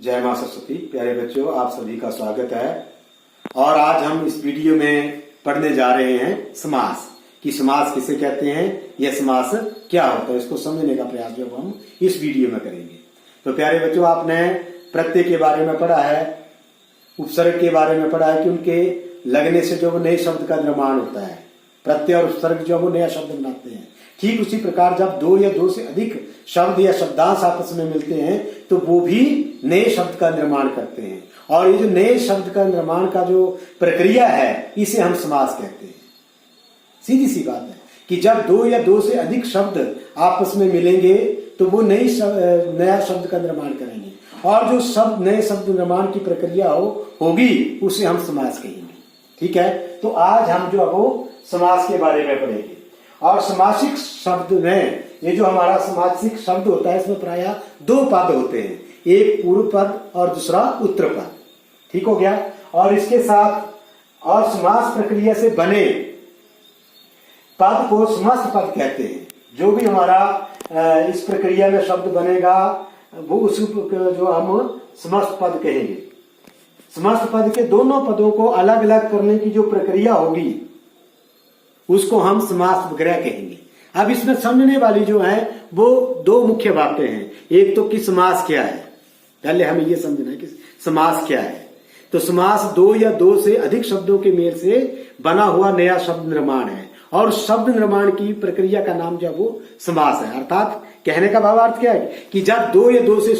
जय मां सरस्वती। प्यारे बच्चों, आप सभी का स्वागत है। और आज हम इस वीडियो में पढ़ने जा रहे हैं समास कि समास किसे कहते हैं, यह समास क्या होता है, इसको समझने का प्रयास जो हम इस वीडियो में करेंगे। तो प्यारे बच्चों, आपने प्रत्यय के बारे में पढ़ा है, उपसर्ग के बारे में पढ़ा है कि उनके लगने से जो नए शब्द का निर्माण होता है। प्रत्यय और उपसर्ग जो वो नया शब्द बनाते हैं। ठीक उसी प्रकार जब दो या दो से अधिक शब्द या शब्दांश आपस में मिलते हैं तो वो भी नए शब्द का निर्माण करते हैं। और ये जो नए शब्द का निर्माण का जो प्रक्रिया है, इसे हम समास कहते हैं। सीधी सी बात है कि जब दो या दो से अधिक शब्द आपस में मिलेंगे तो वो नया शब्द का निर्माण करेंगे। और जो शब्द नए शब्द निर्माण की प्रक्रिया होगी उसे हम समास कहेंगे। ठीक है, तो आज हम जो है वो समास के बारे में पढ़ेंगे। और समासिक शब्द में ये जो हमारा समासिक शब्द होता है, इसमें प्रायः दो पद होते हैं, एक पूर्व पद और दूसरा उत्तर पद। ठीक हो गया। और इसके साथ और समास प्रक्रिया से बने पद को समस्त पद कहते हैं। जो भी हमारा इस प्रक्रिया में शब्द बनेगा वो उस जो हम समस्त पद कहेंगे। समस्त पद के दोनों पदों को अलग अलग करने की जो प्रक्रिया होगी उसको हम समास विग्रह कहेंगे। अब इसमें समझने वाली जो है वो दो मुख्य बातें हैं। एक तो कि समास क्या है, पहले हमें ये समझना है कि समास क्या है। तो समास दो या दो से अधिक शब्दों के मेल से बना हुआ नया शब्द निर्माण है। और शब्द निर्माण की प्रक्रिया का नाम जो वो समास है। अर्थात कहने का भावार्थ क्या है कि जब दो या दो से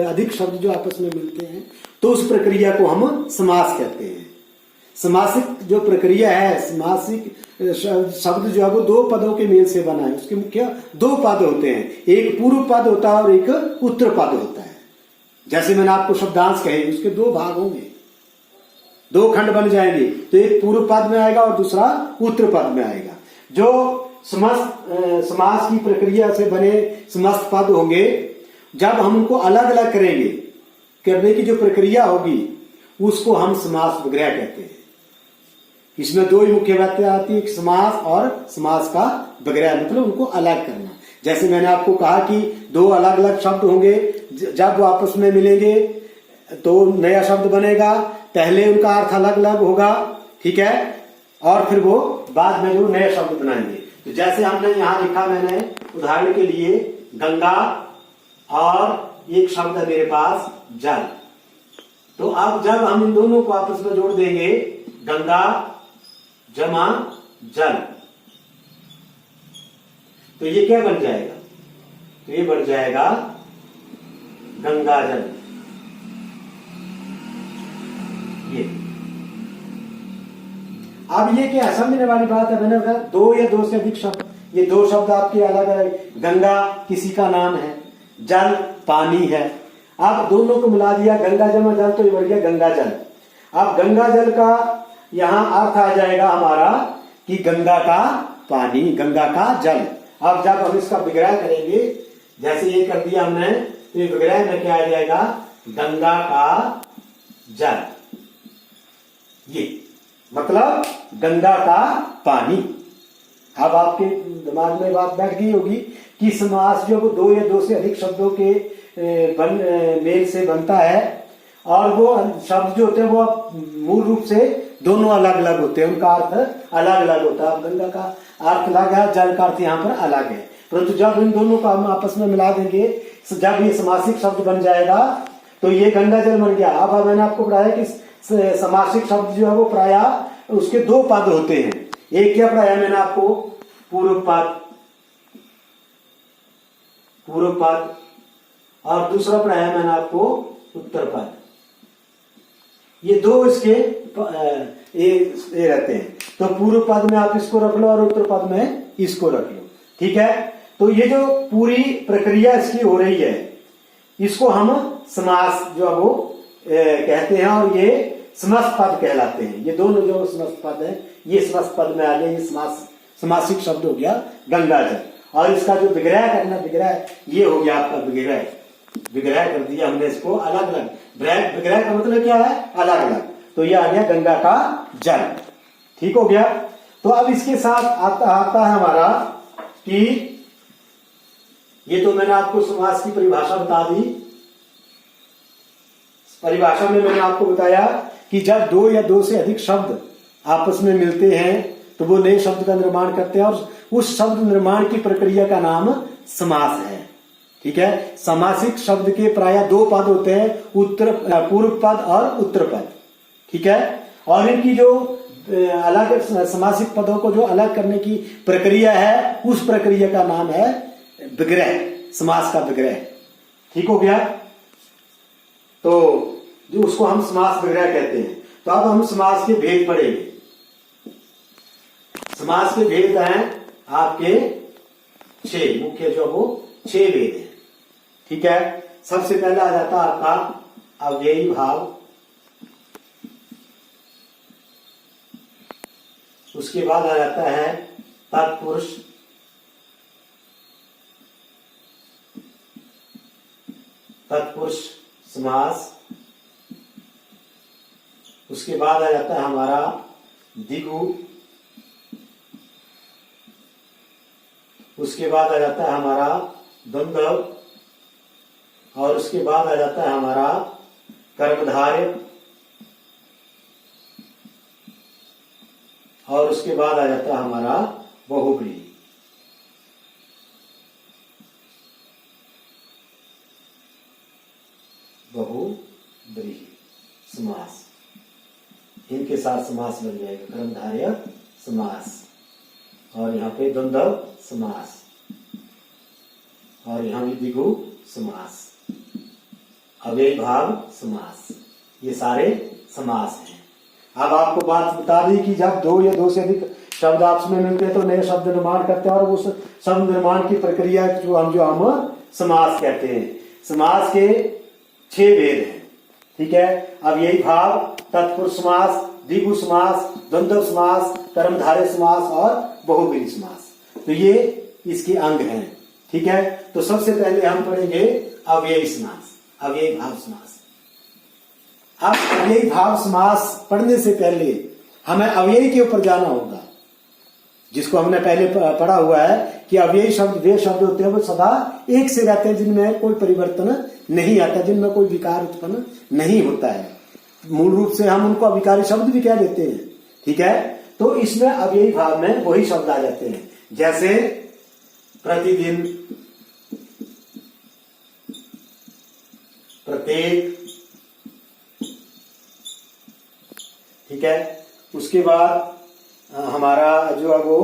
अधिक शब्द जो आपस में मिलते हैं तो उस प्रक्रिया को हम समास कहते हैं। समासिक जो प्रक्रिया है, समासिक शब्द जो है वो दो पदों के मेल से बना है। उसके मुख्य दो पद होते हैं, एक पूर्व पद होता है और एक उत्तर पद होता है। जैसे मैंने आपको शब्दांश कहे, उसके दो भाग होंगे, दो खंड बन जाएंगे। तो एक पूर्व पद में आएगा और दूसरा उत्तर पद में आएगा। जो समास की प्रक्रिया से बने समस्त पद होंगे, जब हम उनको अलग अलग करेंगे, करने की जो प्रक्रिया होगी उसको हम समास विग्रह कहते हैं। इसमें दो ही मुख्य बातें आती है, समास और समास का विग्रह, मतलब उनको अलग करना। जैसे मैंने आपको कहा कि दो अलग अलग शब्द होंगे, जब वो आपस में मिलेंगे तो नया शब्द बनेगा। पहले उनका अर्थ अलग अलग होगा, ठीक है, और फिर वो बाद में जो नए शब्द बनाएंगे। तो जैसे हमने यहां लिखा, मैंने उदाहरण के लिए गंगा और एक शब्द है मेरे पास जल। तो अब जब हम इन दोनों को आपस में जोड़ देंगे, गंगा जमा जल, तो ये क्या बन जाएगा? तो ये बन जाएगा गंगा जल। ये अब ये क्या समझने वाली बात है। मैंने कहा दो या दो से अधिक शब्द, ये दो शब्द आपके अलग है। गंगा किसी का नाम है, जल पानी है। अब दोनों को मिला दिया, गंगा जमा जल, तो ये बढ़ गया गंगा जल। अब गंगा जल का यहां अर्थ आ जाएगा हमारा कि गंगा का पानी, गंगा का जल। अब जब हम इसका विग्रह करेंगे, जैसे ये कर दिया हमने, तो ये विग्रह में क्या आ जाएगा? गंगा का जल। ये मतलब गंगा का पानी। अब आपके दिमाग में बात बैठ गई होगी कि समास जो दो या दो से अधिक शब्दों के मेल से बनता है, और वो शब्द जो होते हैं वो मूल रूप से दोनों अलग अलग होते हैं, उनका अर्थ अलग अलग होता है। गंगा का अर्थ अलग है, जल का अर्थ यहाँ पर अलग है। परंतु जब इन दोनों को हम आपस में मिला देंगे, जब ये समासिक शब्द बन जाएगा तो ये गंगा जल बन गया। अब मैंने आपको पढ़ाया कि समासिक शब्द जो है वो प्रायः उसके दो पद होते हैं। एक क्या पढ़ाया मैंने आपको? पूर्व पद, और दूसरा पढ़ाया मैंने आपको उत्तर पद। ये दो इसके ये रहते हैं। तो पूर्व पद में आप इसको रख लो और उत्तर पद में इसको रख लो, ठीक है। तो ये जो पूरी प्रक्रिया इसकी हो रही है, इसको हम समास जो है वो कहते हैं, और ये समस्त पद कहलाते हैं। ये दोनों जो समस्त पद है, ये समस्त पद में आ गए। ये समासिक शब्द हो गया गंगा जल। और इसका जो विग्रह करना, विग्रह ये हो गया आपका विग्रह। विग्रह कर दिया हमने इसको अलग अलग। विग्रह का मतलब क्या है? अलग अलग। तो ये आ गया गंगा का जल। ठीक हो गया। तो अब इसके साथ आता है हमारा कि ये तो मैंने आपको समास की परिभाषा बता दी। परिभाषा में मैंने आपको बताया कि जब दो या दो से अधिक शब्द आपस में मिलते हैं तो वो नए शब्द का निर्माण करते हैं और उस शब्द निर्माण की प्रक्रिया का नाम समास है। ठीक है, समासिक शब्द के प्रायः दो पद होते हैं, पूर्व पद और उत्तर पद। ठीक है, और इनकी जो अलग समासिक पदों को जो अलग करने की प्रक्रिया है उस प्रक्रिया का नाम है विग्रह, समास का विग्रह। ठीक हो गया, तो जो उसको हम समास विग्रह कहते हैं। तो अब हम समास के भेद पढ़ेंगे। समास के भेद हैं आपके 6 मुख्य, जो वो 6 भेद हैं। ठीक है, सबसे पहला आ जाता है आपका अव्ययी भाव, उसके बाद आ जाता है तत्पुरुष, तत्पुरुष समास, उसके बाद आ जाता है हमारा द्विगु, उसके बाद आ जाता है हमारा द्वंद्व, और उसके बाद आ जाता है हमारा कर्मधारय, और उसके बाद आ जाता है हमारा बहुव्रीहि। बहुव्रीहि समास, इनके साथ समास लग जाएगा, कर्मधारय समास, और यहाँ पे द्वंद्व समास, और यहाँ भी द्विगु समास, अव्ययी भाव समास, ये सारे समास हैं। अब आपको बात बता दी कि जब दो या दो से अधिक शब्द आपस में मिलते हैं तो नए शब्द निर्माण करते हैं, और उस शब्द निर्माण की प्रक्रिया जो हम समास कहते हैं। समास के 6 भेद हैं। ठीक है, अव्ययी भाव, तत्पुरुष समास, द्विगु समास, द्वंद्व समास, कर्मधारय समास और बहुव्रीहि समास। तो ये इसके अंग हैं। ठीक है, तो सबसे पहले हम पढ़ेंगे अव्ययी समास, अव्ययी भाव समास। अब अव्ययी भाव समास पढ़ने से पहले हमें अव्ययी के ऊपर जाना होगा, जिसको हमने पहले पढ़ा हुआ है कि अव्ययी शब्द वे शब्द होते हैं वो सदा एक से रहते हैं, जिनमें कोई परिवर्तन नहीं आता, जिनमें कोई विकार उत्पन्न नहीं होता है। मूल रूप से हम उनको अविकारी शब्द भी कह देते हैं। ठीक है, तो इसमें अव्ययी भाव में वही शब्द आ जाते हैं, जैसे प्रतिदिन, प्रत्येक। ठीक है, उसके बाद हमारा जो है वो,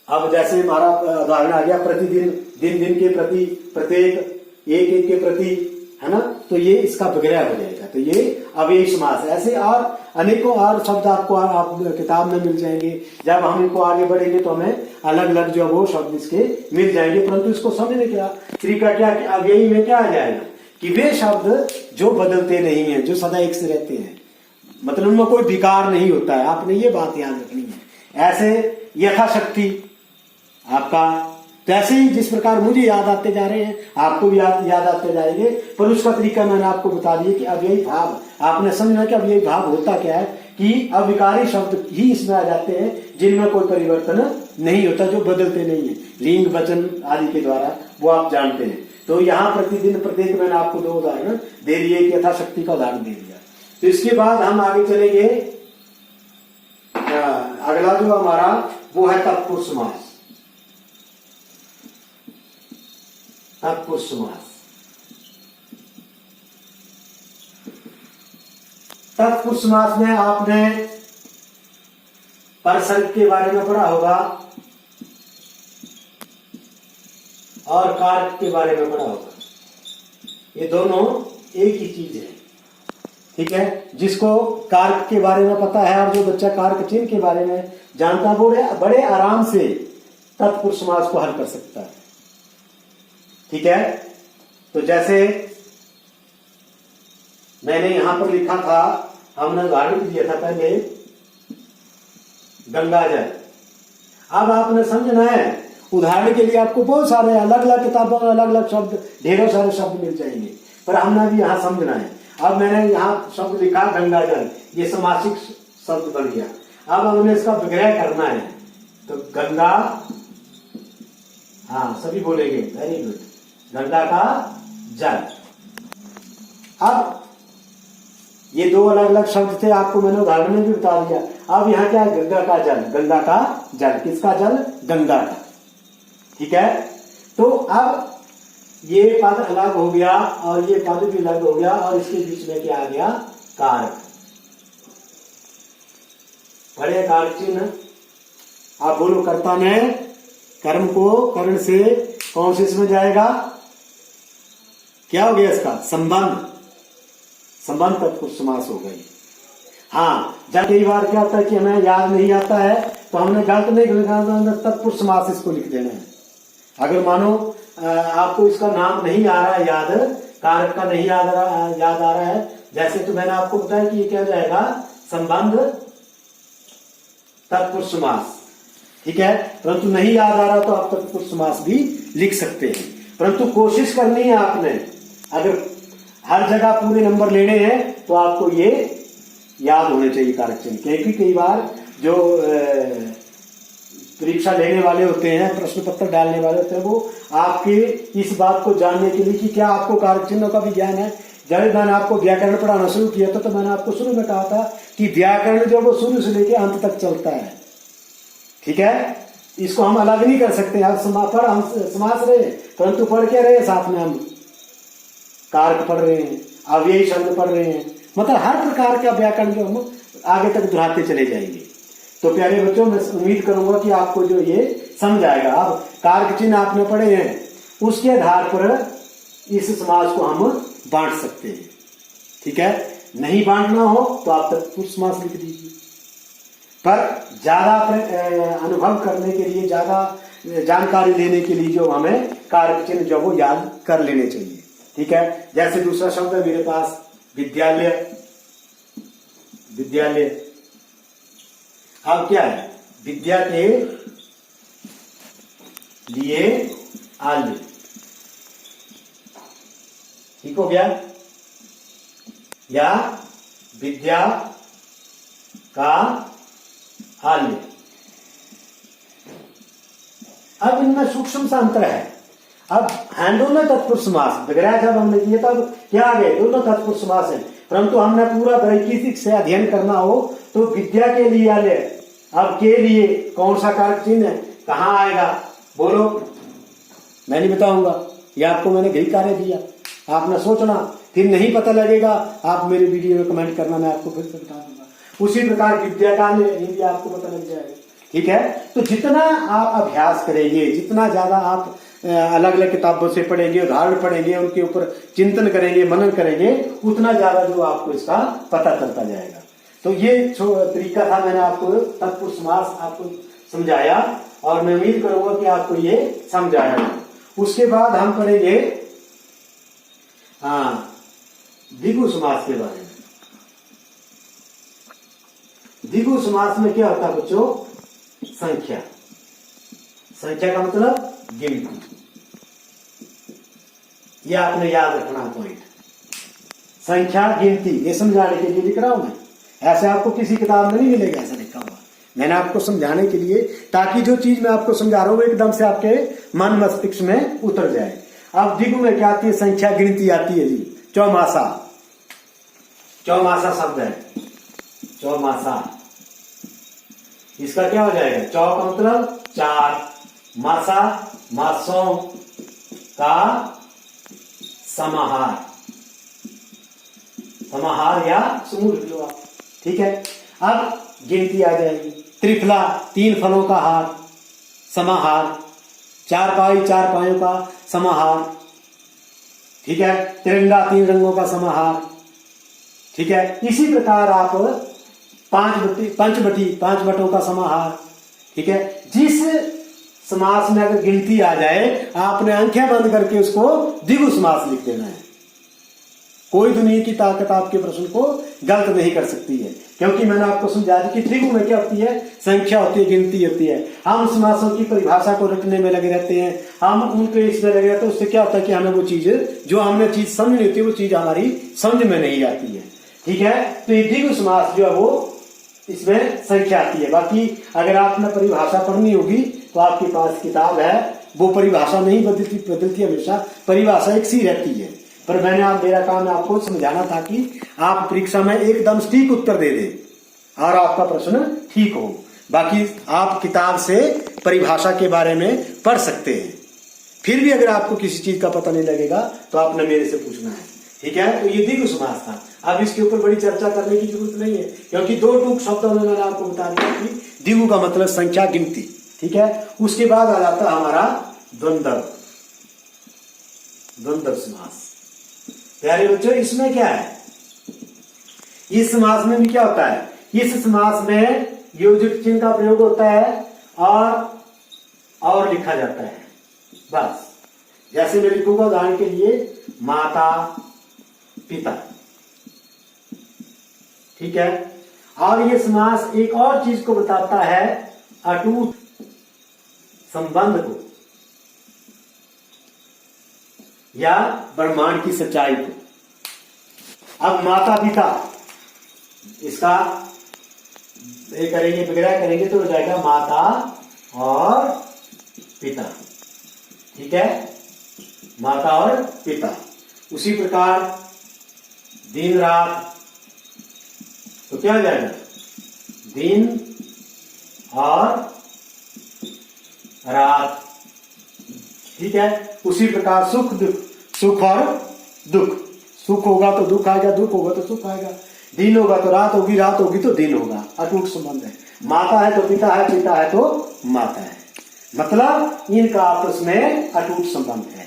अब जैसे हमारा उदाहरण आ गया प्रतिदिन, दिन दिन के प्रति, प्रत्येक, एक एक के प्रति, है ना, तो ये इसका विग्रह हो जाएगा। तो ये अव्ययी समास है। ऐसे और अनेकों और शब्द आपको आप किताब में मिल जाएंगे। जब हम इनको आगे बढ़ेंगे तो हमें अलग अलग जो वो शब्द इसके मिल जाएंगे, परंतु इसको समझने का तरीका क्या कि अव्ययी में क्या आ जाएगा कि वे शब्द जो बदलते नहीं है, जो सदा एक से रहते हैं, मतलब उनमें कोई विकार नहीं होता है। आपने ये बात याद रखनी है। ऐसे यथाशक्ति आपका, तैसे ही जिस प्रकार मुझे याद आते जा रहे हैं आपको भी याद आते जाएंगे, पर उसका तरीका मैंने आपको बता दिया कि अव्ययी भाव, आपने समझना कि अव्ययी भाव होता क्या है कि अविकारी शब्द ही इसमें आ जाते हैं जिनमें कोई परिवर्तन नहीं होता, जो बदलते नहीं है, लिंग वचन आदि के द्वारा, वो आप जानते हैं। तो यहाँ प्रतिदिन, प्रत्येक मैंने आपको 2 उदाहरण दे दिए, एक यथाशक्ति का उदाहरण दे दिया। तो इसके बाद हम आगे चलेंगे, अगला जो हमारा वो है तत्पुरुष समास। तत्पुरुष समास, तत्पुरुष समास में आपने परसर्ग के बारे में पढ़ा होगा और कारक के बारे में पढ़ा होगा। ये दोनों एक ही चीज है। ठीक है, जिसको कारक के बारे में पता है और जो बच्चा कारक चिन्ह के बारे में जानता है वो बड़े आराम से तत्पुरुष समास को हल कर सकता है। ठीक है, तो जैसे मैंने यहां पर लिखा था, हमने उदाहरण दिया था पहले, गंगाजल। अब आपने समझना है, उदाहरण के लिए आपको बहुत सारे अलग अलग किताबों में अलग अलग शब्द, ढेरों सारे शब्द मिल जाएंगे, पर हमने भी यहां समझना है। अब मैंने यहां शब्द लिखा गंगाजल, ये समासिक शब्द बन गया। अब हमें इसका विग्रह करना है, तो गंगा, हाँ सभी बोलेंगे, वेरी गुड, गंगा का जल। अब ये दो अलग अलग शब्द थे, आपको मैंने उदाहरण में भी बता दिया। अब यहाँ क्या है, गंगा का जल, गंगा का जल, किसका जल, गंगा का। ठीक है, तो अब ये पद अलग हो गया और ये पद भी अलग हो गया और इसके बीच में क्या आ गया, कारक। बड़े कारक चिन्ह, आप बोलो कर्ता में कर्म को कर्ण से कौन से इसमें जाएगा, क्या हो गया इसका, संबंध, संबंध तत्पुरुष समास हो गई। हाँ, जब कई बार क्या होता है कि हमें याद नहीं आता है तो हमने गलत नहीं लिखा, तत्पुरुष समास इसको लिख देना है। अगर मानो आपको इसका नाम नहीं आ रहा है याद, कारक का नहीं याद आ रहा है, जैसे तो मैंने आपको बताया कि ये क्या जाएगा, संबंध तत्पुरुष समास। ठीक है, परंतु नहीं याद आ रहा तो आप तत्पुरुष समास भी लिख सकते हैं, परंतु कोशिश करनी है आपने। अगर हर जगह पूरे नंबर लेने हैं तो आपको ये याद होने चाहिए कारक चिन्ह, क्योंकि कई बार जो परीक्षा लेने वाले होते हैं, प्रश्न पत्र डालने वाले होते हैं, वो आपके इस बात को जानने के लिए कि क्या आपको कारक चिन्हों का भी ज्ञान है। जब मैंने आपको व्याकरण पढ़ाना शुरू किया था तो मैंने आपको शुरू में कहा था कि व्याकरण जो वो शुरू से लेकर अंत तक चलता है। ठीक है, इसको हम अलग नहीं कर सकते। हम समास रहे परंतु पढ़ के रहे, साथ में हम कारक पढ़ रहे हैं, अव्ययी शब्द पढ़ रहे हैं, मतलब हर प्रकार का व्याकरण जो हम आगे तक दोहराते चले जाएंगे। तो प्यारे बच्चों, मैं उम्मीद करूंगा कि आपको जो ये समझ आएगा। अब कारक चिन्ह आपने पढ़े हैं, उसके आधार पर इस समास को हम बांट सकते हैं। ठीक है, नहीं बांटना हो तो आप तत्पुरुष समास लिख दीजिए, पर ज्यादा अनुभव करने के लिए, ज्यादा जानकारी लेने के लिए जो हमें कारक चिन्ह जो वो याद कर लेने चाहिए। ठीक है, जैसे दूसरा शब्द है मेरे पास, विद्यालय, विद्यालय। अब क्या है, विद्या के लिए आल्य। ठीक हो गया, या विद्या का आल्य। अब इनमें सूक्ष्म सा अंतर है। अब हैं दोनों तत्पुरुष समास, बगैर जब हमने किए तब क्या आ गए, दोनों तत्पुरुष समास है, परंतु हमने पूरा बारीकी से अध्ययन करना हो तो विद्या के लिए आल्य। अब के लिए कौन सा कारक चिन्ह है, कहां आएगा, बोलो, मैं नहीं बताऊंगा, ये आपको मैंने गृह कार्य दिया, आपने सोचना, फिर नहीं पता लगेगा आप मेरे वीडियो में कमेंट करना, मैं आपको फिर से बता दूंगा। उसी प्रकार विद्या का हिंदी आपको पता लग जाएगा। ठीक है, तो जितना आप अभ्यास करेंगे, जितना ज्यादा आप अलग अलग किताबों से पढ़ेंगे, उदाहरण पढ़ेंगे, उनके ऊपर चिंतन करेंगे, मनन करेंगे, उतना ज्यादा जो आपको इसका पता चलता जाएगा। तो ये तरीका था, मैंने आपको तत्पुरुष समास आपको समझाया और मैं उम्मीद करूंगा कि आपको ये समझ आया। उसके बाद हम पढ़ेंगे द्विगु समास के बारे में। द्विगु समास में क्या होता है बच्चों, संख्या, संख्या का मतलब गिनती। ये आपने याद रखना पॉइंट, संख्या गिनती, ये समझाने के लिए लिख रहा हूं मैं, ऐसे आपको किसी किताब में नहीं मिलेगा ऐसा लिखा हुआ, मैंने आपको समझाने के लिए, ताकि जो चीज मैं आपको समझा रहा हूं एकदम से आपके मन मस्तिष्क में उतर जाए। अब द्विगु में क्या आती है, संख्या गिनती आती है जी। चौमासा, चौमासा शब्द है, चौमासा, इसका क्या हो जाएगा, चौ का मतलब चार, मासा मासों का समाहार, समाहार या समूह लो आप। ठीक है, अब गिनती आ जाएगी। त्रिफला, तीन फलों का हार, समाहार। चारपाई, चार पायों का समाहार। ठीक है, तिरंगा, तीन रंगों का समाहार। ठीक है, इसी प्रकार आप पंचवटी, पांच बटों का समाहार। ठीक है, जिस समास में अगर गिनती आ जाए, आपने आंखें बंद करके उसको द्विगु समास लिख देना है। कोई दुनिया की ताकत आपके प्रश्न को गलत नहीं कर सकती है, क्योंकि मैंने आपको समझा दी कि द्विगु में क्या होती है, संख्या होती है, गिनती होती है। हम समासों की परिभाषा को रटने में लगे रहते हैं, हम उनके इसमें लगे रहते हैं, उससे क्या होता है कि हमें वो चीज जो हमने चीज समझनी होती है वो चीज हमारी समझ में नहीं आती है। ठीक है, तो ये द्विगु समास जो है वो इसमें संख्या आती है। बाकी अगर आपने परिभाषा पढ़नी होगी तो आपके पास किताब है, वो परिभाषा नहीं बदलती, हमेशा परिभाषा एक सी रहती है। पर मेरा काम है आपको समझाना था कि आप परीक्षा में एकदम ठीक उत्तर दे दें और आपका प्रश्न ठीक हो। बाकी आप किताब से परिभाषा के बारे में पढ़ सकते हैं। फिर भी अगर आपको किसी चीज का पता नहीं लगेगा तो आपने मेरे से पूछना है, ठीक है। तो ये द्विगु समास था। अब इसके ऊपर बड़ी चर्चा करने की जरूरत नहीं है, क्योंकि दो टूक शब्दों में मैंने आपको बता दिया कि द्विगु का मतलब संख्या, गिनती, ठीक है। उसके बाद आ जाता है हमारा द्वंद्व समास। प्यारे बच्चों, इसमें क्या है, इस समास में भी क्या होता है, इस समास में योजक चिन्ह का प्रयोग होता है और लिखा जाता है। बस जैसे मैं लिखूंगा उदाहरण के लिए माता पिता, ठीक है। और ये समास एक और चीज को बताता है, अटूट संबंध को या ब्रह्मांड की सच्चाई को। अब माता पिता, इसका ये करेंगे, विग्रह करेंगे तो हो जाएगा माता और पिता, ठीक है, माता और पिता। उसी प्रकार दिन रात, तो क्या हो जाएगा, दिन और रात, ठीक है। उसी प्रकार सुख दुख, सुख और दुख, सुख होगा तो दुख आएगा, दुख होगा तो सुख आएगा, दिन होगा तो रात होगी, रात होगी तो दिन होगा। अटूट संबंध है, माता है तो पिता है, पिता है तो माता है, मतलब इनका आपस में अटूट संबंध है,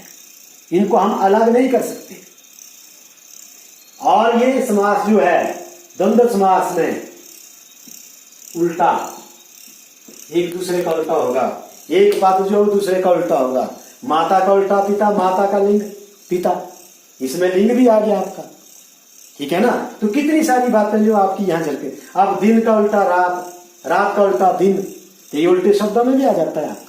इनको हम अलग नहीं कर सकते। और ये समास जो है द्वंद्व समास में उल्टा, एक दूसरे का उल्टा होगा, एक पद जो दूसरे का उल्टा होगा। माता का उल्टा पिता, माता का लिंग पिता, इसमें लिंग भी आ गया आपका, ठीक है ना। तो कितनी सारी बातें जो आपकी यहां चलते। अब दिन का उल्टा रात, रात का उल्टा दिन, ये उल्टे शब्दों में भी आ जाता है आपका।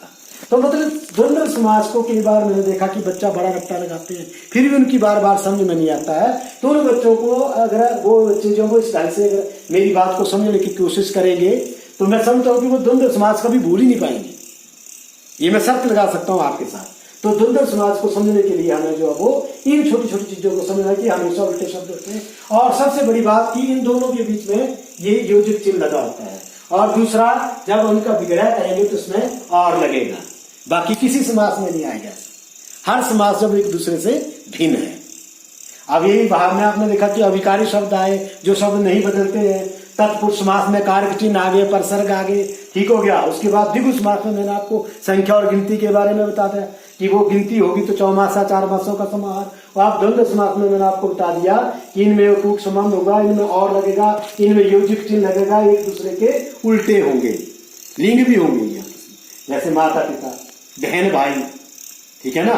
तो मतलब द्वंद्व समास को कई बार मैंने देखा कि बच्चा बड़ा रट्टा लगाते हैं, फिर भी उनकी बार बार समझ में नहीं आता है। तो उन बच्चों को अगर वो बच्चे जो वो इस ढंग से अगर मेरी बात को समझने की कोशिश करेंगे तो मैं समझता हूं कि वो द्वंद्व समास कभी भूल ही नहीं पाएंगे। ये मैं शर्त लगा सकता हूं आपके साथ। तो द्वंद्व समास को समझने के लिए हमें जो है वो इन छोटी छोटी चीजों को समझना कि हमेशा उल्टे शब्द होते हैं। और सबसे बड़ी बात कि इन दोनों के बीच में ये योजक चिन्ह लगा होता है। और दूसरा, जब उनका विग्रह करेंगे तो उसमें और लगेगा, बाकी किसी समास में नहीं आएगा। हर समास जब एक दूसरे से भिन्न है। अब यही बाहर में आपने देखा कि अविकारी शब्द आए जो शब्द नहीं बदलते हैं। तत्पुरुष समास में कारक चिन्ह आगे, परसर्ग आगे, ठीक हो गया। उसके बाद द्विगु समास में मैंने आपको संख्या और गिनती के बारे में बता दिया कि वो गिनती होगी तो चौमासा, 4 मासों का समाहार। और आप द्वंद्व समास में मैंने आपको बता दिया कि इनमें अटूट संबंध होगा, इनमें और लगेगा, इनमें योजक चिन्ह लगेगा, एक दूसरे के उल्टे होंगे, लिंग भी होंगे, जैसे माता पिता, बहन भाई, ठीक है ना।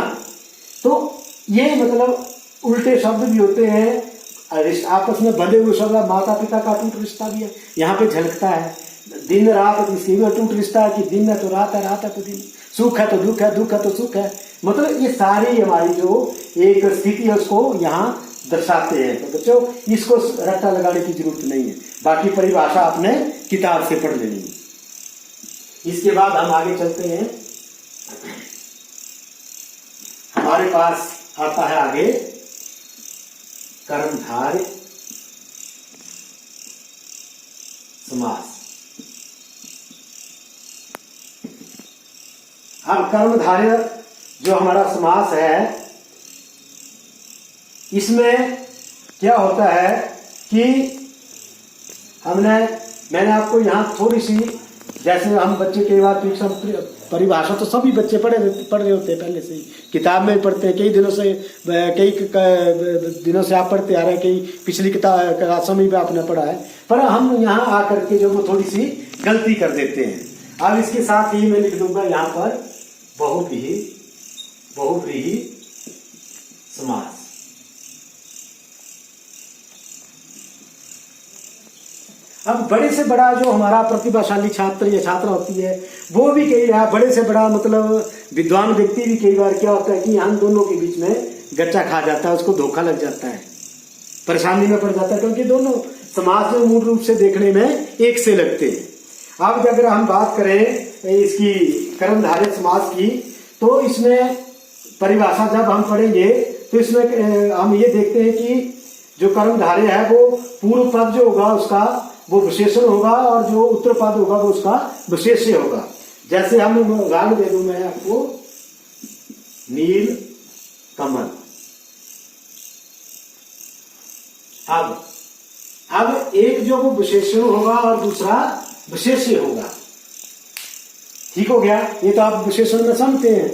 तो ये मतलब उल्टे शब्द भी होते हैं, आपस में बंधे हुए शब्द। माता पिता का अटूट रिश्ता भी है, यहाँ पे झलकता है। दिन रात, इसकी भी अटूट रिश्ता है कि दिन है तो रात है, रात है तो दिन, सुख है तो दुख है, दुख है तो सुख है। मतलब ये सारी हमारी जो एक स्थिति है उसको यहाँ दर्शाते हैं। तो बच्चों, इसको रट्टा लगाने की जरूरत नहीं है, बाकी परिभाषा आपने किताब से पढ़ लेनी है। इसके बाद हम आगे चलते हैं। हमारे पास आता है आगे कर्मधारय समास। अब कर्मधारय जो हमारा समास है, इसमें क्या होता है कि मैंने आपको यहां थोड़ी सी, जैसे हम बच्चे कई बार परिभाषा तो सभी बच्चे पढ़ रहे होते हैं पहले से ही, किताब में पढ़ते हैं, कई दिनों से आप पढ़ते आ रहे हैं, कई पिछली क्लासों में भी आपने पढ़ा है। पर हम यहाँ आकर के जो वो थोड़ी सी गलती कर देते हैं। अब इसके साथ ही मैं लिख दूंगा यहाँ पर बहुव्रीहि समास। अब बड़े से बड़ा जो हमारा प्रतिभाशाली छात्र या छात्रा होती है, वो भी कई बार, बड़े से बड़ा मतलब विद्वान व्यक्ति भी कई बार क्या होता है कि हम दोनों के बीच में गच्चा खा जाता है, उसको धोखा लग जाता है, परेशानी में पड़ जाता है, क्योंकि दोनों समाज में मूल रूप से देखने में एक से लगते हैं। अब अगर हम बात करें इसकी कर्मधारय समास की, तो इसमें परिभाषा जब हम पढ़ेंगे तो इसमें हम ये देखते हैं कि जो कर्मधारय है वो पूर्व पद जो होगा उसका वो विशेषण होगा और जो उत्तर पद होगा वो उसका विशेष्य होगा। जैसे हम उदाहरण दे दूं मैं आपको, नील कमल। अब एक जो वो विशेषण होगा और दूसरा विशेष्य होगा। ठीक हो गया? ये तो आप विशेषण में समझते हैं,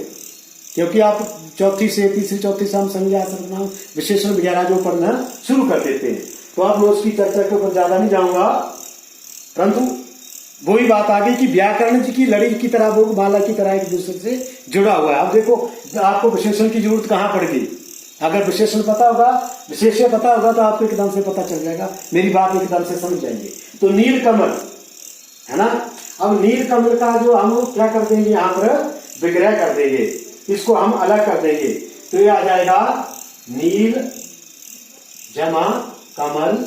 क्योंकि आप चौथी से तीसरी चौथी से हम संज्ञा सर्वनाम विशेषण वगैरह जो पढ़ना शुरू कर देते हैं। तो अब मैं उसकी चर्चा के ऊपर ज्यादा नहीं जाऊंगा, परंतु वही बात आ गई कि व्याकरण जी की लड़ी की तरह वो माला की तरह एक दूसरे से जुड़ा हुआ है। अब देखो आपको विशेषण की जरूरत कहाँ पड़ गई? अगर विशेषण पता होगा, विशेष्य पता होगा तो आपको एकदम से पता चल जाएगा, मेरी बात एकदम से समझ जाएंगे। तो नील कमल है ना। अब नील कमल का जो हम क्या कर देंगे, यहाँ पर विग्रह कर देंगे, इसको हम अलग कर देंगे। तो ये आ जाएगा नील जमा कमल,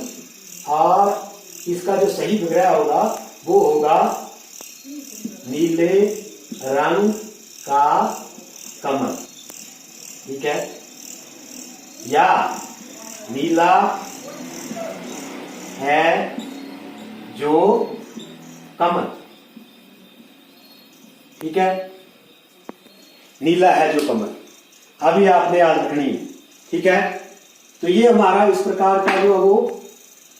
और इसका जो सही विग्रह होगा वो होगा नीले रंग का कमल। ठीक है? या नीला है जो कमल। ठीक है? नीला है जो कमल, अभी आपने याद रखनी। ठीक है? तो ये हमारा इस प्रकार का जो वो,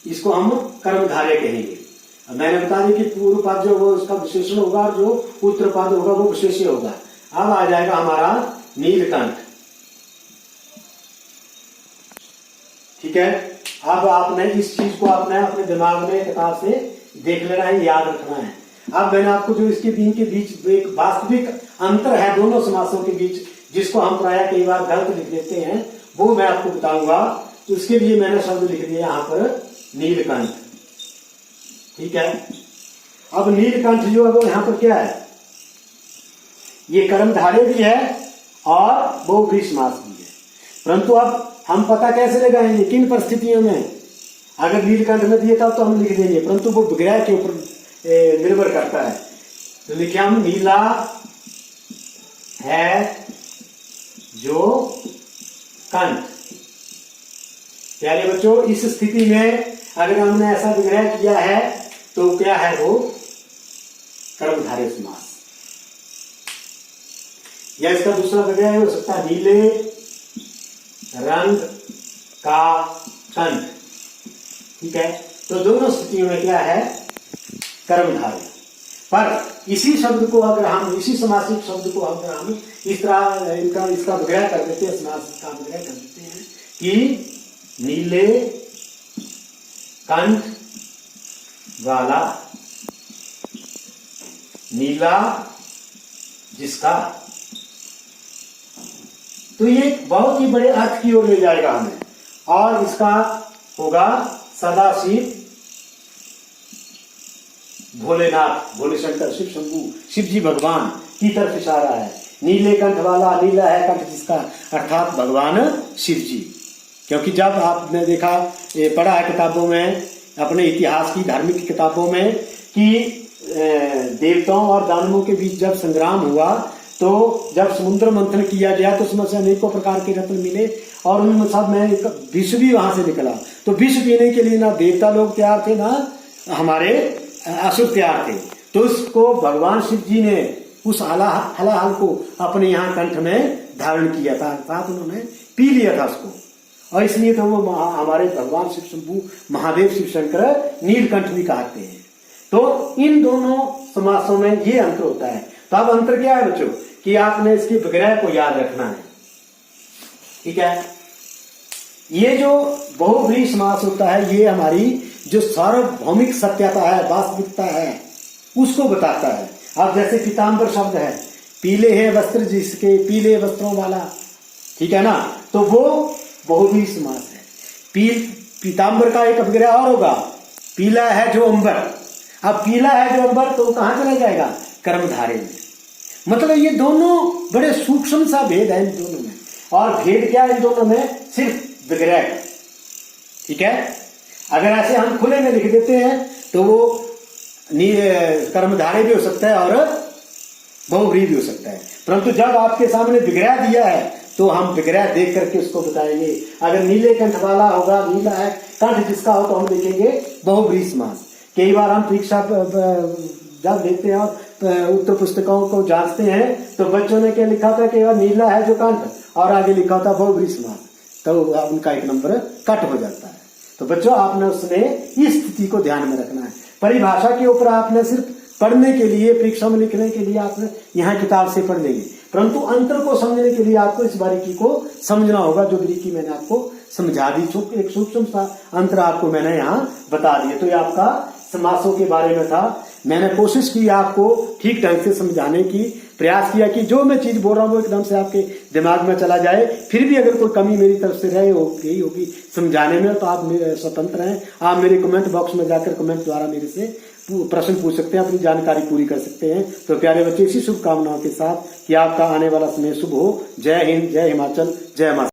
इसको हम कर्मधारय कहेंगे। मैंने बता दी कि पूर्व पद जो वो उसका विशेषण होगा और जो उत्तर पद होगा वो विशेष्य होगा। अब आ जाएगा हमारा नीलकंठ। ठीक है? अब आपने इस चीज को आपने अपने दिमाग में किताब से देख लेना है, याद रखना है। अब मैंने आपको जो इसके दिन के बीच एक वास्तविक अंतर है दोनों समासों के बीच, जिसको हम प्रायः कई बार गलत लिख देते हैं, वो मैं आपको बताऊंगा। तो उसके लिए मैंने शब्द लिख दिया यहाँ पर नीलकंठ। ठीक है? अब नीलकंठ जो है वो यहाँ पर क्या है, ये कर्मधारय भी है और बहुव्रीहि समास भी है। परंतु अब हम पता कैसे लगाएंगे, किन परिस्थितियों में? अगर नीलकंठ में दिए था तो हम लिख देंगे, परंतु वो विग्रह के ऊपर निर्भर करता है। तो लिखे हम नीला है जो कंठ। प्यारे बच्चों, इस स्थिति में अगर हमने ऐसा विग्रह किया है तो क्या है वो कर्मधारय समास। या इसका दूसरा विग्रह हो सकता है नीले रंग का कंठ। ठीक है? तो दोनों स्थितियों में क्या है, कर्मधारय। पर इसी शब्द को अगर हम, इसी समासिक शब्द को अगर हम इस तरह इसका विग्रह कर देते हैं, समास का विग्रह कर देते हैं कि नीले कंठ वाला, नीला जिसका, तो ये बहुत ही बड़े अर्थ की ओर ले जाएगा हमें। और इसका होगा सदाशिव भोलेनाथ, भोले शंकर, शिव शंभू, शिव जी भगवान की तरफ इशारा है। नीले कंठ वाला, नीला है कंठ जिसका, अर्थात भगवान शिव जी। क्योंकि जब आपने देखा, पढ़ा है किताबों में, अपने इतिहास की धार्मिक किताबों में, कि देवताओं और दानवों के बीच जब संग्राम हुआ तो जब समुद्र मंथन किया गया तो उसमें से अनेकों प्रकार के रत्न मिले और उनमें सब में विष भी वहां से निकला। तो विष पीने के लिए ना देवता लोग तैयार थे, ना हमारे असुर तैयार थे। तो उसको भगवान शिव जी ने उस हलाहल को अपने यहाँ कंठ में धारण किया था, अर्थात उन्होंने पी लिया था उसको, और इसलिए तो वो हमारे भगवान शिव शंभू, महादेव शिव शंकर नीलकंठ भी कहते हैं। तो इन दोनों समासों में ये अंतर होता है। तो अब अंतर क्या है बच्चों, कि आपने इसके विग्रह को याद रखना है। ठीक है? ये जो बहुव्रीहि समास होता है, ये हमारी जो सार्वभौमिक सत्यता है, वास्तविकता है, उसको बताता है। अब जैसे पीताम्बर शब्द है, पीले हैं वस्त्र जिसके, पीले वस्त्रों वाला। ठीक है ना? तो वो बहुव्रीहि समास है। पीताम्बर का एक विग्रह और होगा, पीला है जो अंबर। अब पीला है जो अंबर, तो कहां चला जाएगा, कर्मधारय में। मतलब ये दोनों बड़े सूक्ष्म सा भेद है इन दोनों में। और भेद क्या है इन दोनों में, सिर्फ विग्रह। ठीक है? अगर ऐसे हम खुले में लिख देते हैं तो वो कर्मधारय भी हो सकता है और बहुव्रीहि भी हो सकता है। परंतु जब आपके सामने विग्रह दिया है तो हम विग्रह देख करके उसको बताएंगे। अगर नीले कंठ वाला होगा, नीला है कंठ जिसका हो, तो हम लिखेंगे बहुव्रीहि समास। कई बार हम परीक्षा जब देखते हैं और उत्तर पुस्तिकाओं को जांचते हैं तो बच्चों ने क्या लिखा था कि नीला है जो कंठ और आगे लिखा था बहुव्रीहि समास, तो उनका एक नंबर कट हो जाता है। तो बच्चों आपने उसमें इस स्थिति को ध्यान में रखना है। परिभाषा के ऊपर आपने सिर्फ पढ़ने के लिए, परीक्षा में लिखने के लिए आपने यहाँ किताब से पढ़ लेंगे, परंतु अंतर को समझने के लिए आपको इस बारीकी को समझना होगा। जो बारीकी मैंने आपको समझा दी, एक सूक्ष्म सा अंतर आपको मैंने यहाँ बता दिया। तो ये आपका समासों के बारे में था। मैंने कोशिश की आपको ठीक ढंग से समझाने की, प्रयास किया कि जो मैं चीज बोल रहा हूँ वो एकदम से आपके दिमाग में चला जाए। फिर भी अगर कोई कमी मेरी तरफ से रहे होगी समझाने में, तो आप स्वतंत्र हैं। आप मेरे कमेंट बॉक्स में जाकर कमेंट द्वारा मेरे से प्रश्न पूछ सकते हैं, अपनी जानकारी पूरी कर सकते हैं। तो प्यारे बच्चे, इसी शुभकामनाओं के साथ कि आपका आने वाला समय शुभ हो। जय हिंद, जय हिमाचल, जय मां।